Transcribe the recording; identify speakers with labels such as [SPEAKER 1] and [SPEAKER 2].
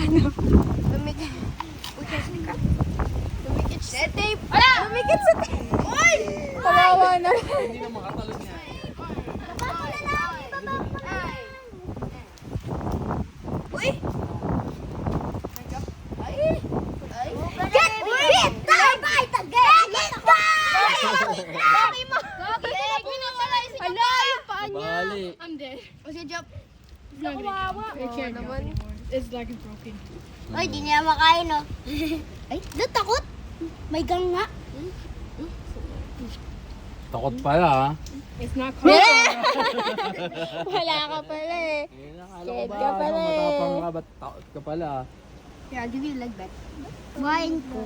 [SPEAKER 1] Ano? Lumikit. Lumikit sa tape. Lumikit sa tape. Uy! Kawawa na.
[SPEAKER 2] Hindi na makatalon niya.
[SPEAKER 1] Uy! Ay! Ay! Get! Get! Tagay! Tagay! Get! Gagi mo! Gagi na wala yung siya. Hala! Yung paa niya.
[SPEAKER 2] Bali.
[SPEAKER 3] I'm dead.
[SPEAKER 1] O si Jop.
[SPEAKER 3] Kawawa. It can't go
[SPEAKER 1] naman.
[SPEAKER 3] anymore. It's like broken.
[SPEAKER 1] Ay, di niya makain, no? Ay, doon takot. May gang nga.
[SPEAKER 2] Takot pala ha.
[SPEAKER 3] It's not cold.
[SPEAKER 1] Wala ka pala eh.
[SPEAKER 2] Scared
[SPEAKER 1] ka pala eh.
[SPEAKER 2] Matapang ka, ba't takot ka pala?
[SPEAKER 1] Here, I'll give you a leg back. Wine ko.